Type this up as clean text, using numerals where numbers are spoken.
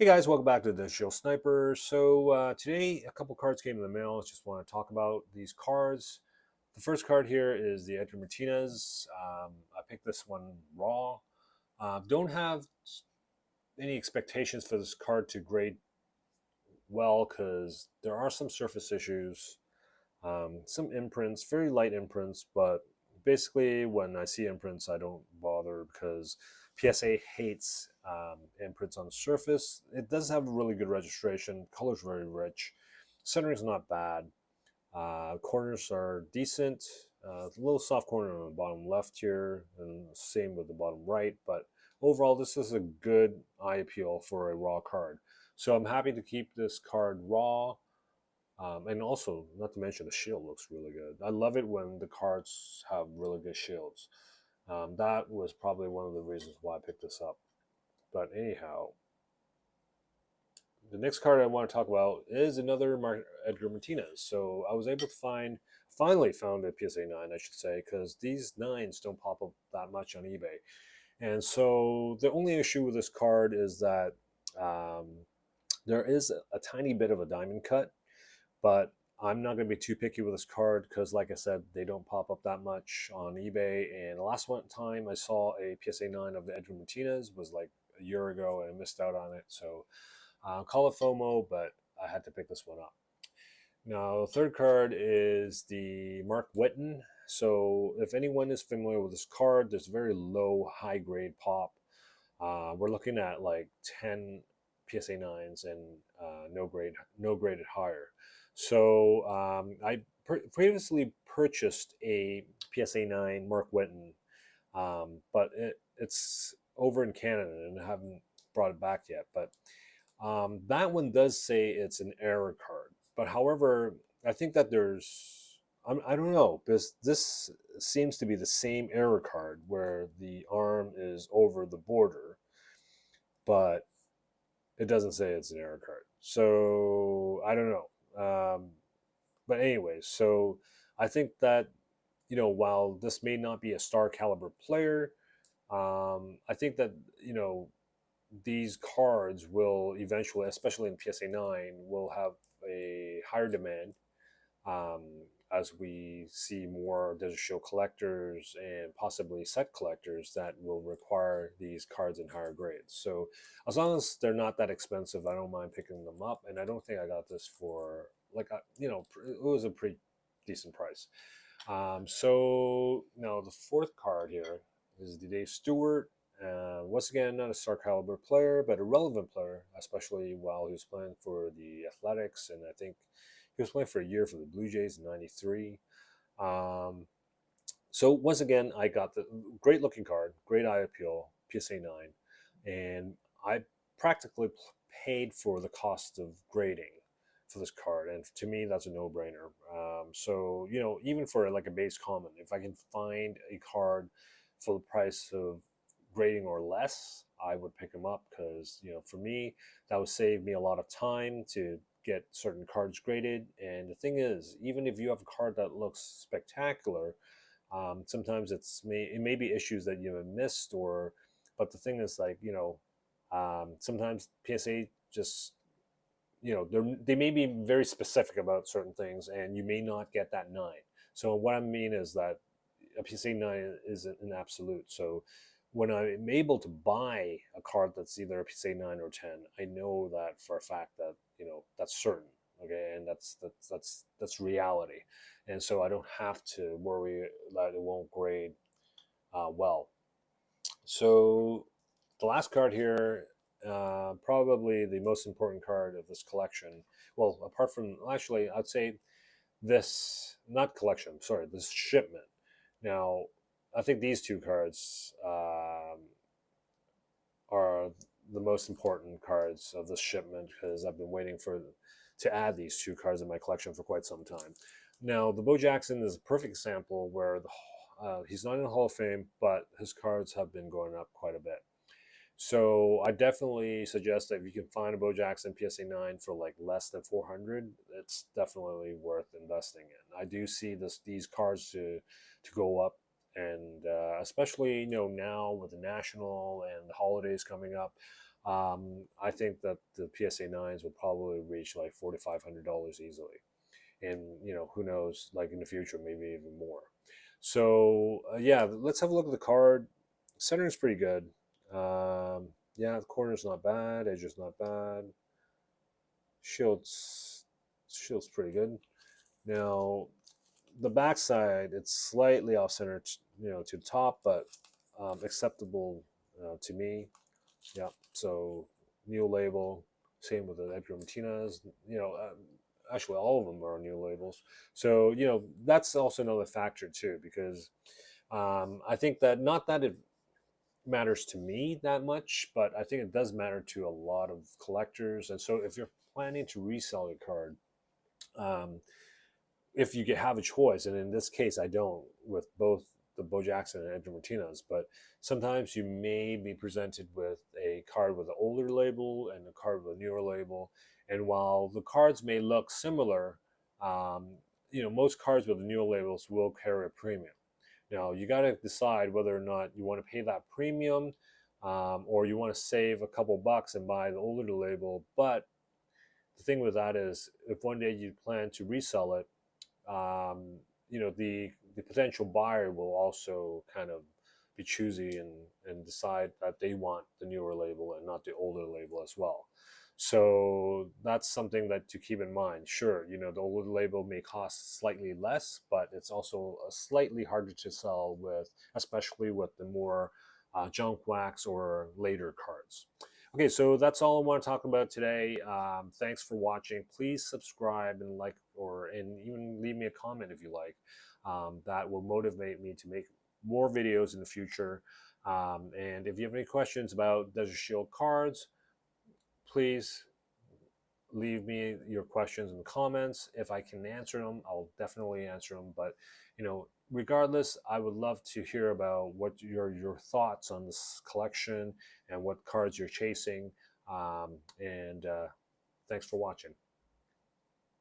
Hey guys, welcome back to the Show Sniper. Today a couple cards came in the mail. Just want to talk about these cards. The first card here is the Edgar Martinez. I picked this one raw. Don't have any expectations for this card to grade well because there are some surface issues, some imprints, very light imprints, but basically when I see imprints, I don't bother because PSA hates imprints on the surface. It does have a really good registration. Color's very rich. Centering's not bad. Corners are decent. A little soft corner on the bottom left here, and same with the bottom right. But overall, this is a good eye appeal for a raw card. So I'm happy to keep this card raw. And also, not to mention, the shield looks really good. I love it when the cards have really good shields. That was probably one of the reasons why I picked this up. But anyhow, the next card I want to talk about is another Edgar Martinez. So I was able to finally found a PSA 9, I should say, because these 9s don't pop up that much on eBay. And so the only issue with this card is that um, there is a tiny bit of a diamond cut, but I'm not going to be too picky with this card because, like I said, they don't pop up that much on eBay. And the last one time I saw a PSA 9 of the Edgar Martinez was like a year ago, and I missed out on it. So call it FOMO, but I had to pick this one up. Now, the third card is the Mark Witten. So if anyone is familiar with this card, there's very low, high grade pop. We're looking at like 10 PSA 9s and no graded higher. So I previously purchased a PSA 9 Mark Witten, but it's over in Canada and I haven't brought it back yet. But that one does say it's an error card. But however, I think that I don't know, because this seems to be the same error card where the arm is over the border, but it doesn't say it's an error card. So I don't know. But anyways, so I think that, while this may not be a star caliber player, I think that, these cards will eventually, especially in PSA 9, will have a higher demand um, as we see more Desert Show collectors and possibly set collectors that will require these cards in higher grades. So as long as they're not that expensive, I don't mind picking them up. And I don't think I got this for like it was a pretty decent price. So now the fourth card here is the Dave Stewart. Once again, not a star caliber player, but a relevant player, especially while he was playing for the Athletics, and I think he was playing for a year for the Blue Jays in '93. Um, so once again, I got the great looking card, great eye appeal, PSA 9, and I practically paid for the cost of grading for this card, and to me, that's a no-brainer. So even for like a base common, if I can find a card for the price of grading or less, I would pick them up because for me, that would save me a lot of time to get certain cards graded. And the thing is, even if you have a card that looks spectacular, sometimes it may be issues that you have missed, but the thing is, like, sometimes PSA just, they may be very specific about certain things and you may not get that 9. So what I mean is that a PSA 9 isn't an absolute. So when I'm able to buy a card that's either a PSA 9 or 10, I know that for a fact that that's certain. Okay, and that's reality, and so I don't have to worry that it won't grade well. So the last card here, probably the most important card of this collection. Well, apart from, actually, I'd say this, not collection, sorry, this shipment. Now, I think these two cards are the most important cards of this shipment because I've been waiting to add these two cards in my collection for quite some time. Now, the Bo Jackson is a perfect example where he's not in the Hall of Fame, but his cards have been going up quite a bit. So I definitely suggest that if you can find a Bo Jackson PSA 9 for like less than 400, it's definitely worth investing in. I do see these cards to go up, and especially now with the national and the holidays coming up, I think that the PSA 9s will probably reach like $4,500 easily. And, who knows, like in the future, maybe even more. So, yeah, let's have a look at the card. Centering's pretty good. Yeah, the corner's not bad. Edge is not bad. Shield's pretty good. Now, the backside, it's slightly off center, to the top, but acceptable to me. Yeah. So new label. Same with the Edgar Martinez. Actually, all of them are new labels. So that's also another factor too, because I think that not that it matters to me that much, but I think it does matter to a lot of collectors. And so if you're planning to resell your card, um, if you have a choice, and in this case, I don't with both the Bo Jackson and Edgar Martinez, but sometimes you may be presented with a card with an older label and a card with a newer label. And while the cards may look similar, um, most cards with the newer labels will carry a premium. Now, you got to decide whether or not you want to pay that premium, or you want to save a couple bucks and buy the older label. But the thing with that is, if one day you plan to resell it, the potential buyer will also kind of be choosy and decide that they want the newer label and not the older label as well. So that's something that to keep in mind. Sure, the older label may cost slightly less, but it's also slightly harder to sell with, especially with the more junk wax or later cards. Okay, so that's all I want to talk about today. Thanks for watching. Please subscribe and like, and even leave me a comment if you like. That will motivate me to make more videos in the future. And if you have any questions about Desert Shield cards, please leave me your questions in the comments. If I can answer them, I'll definitely answer them. But regardless, I would love to hear about what your thoughts on this collection and what cards you're chasing. And thanks for watching.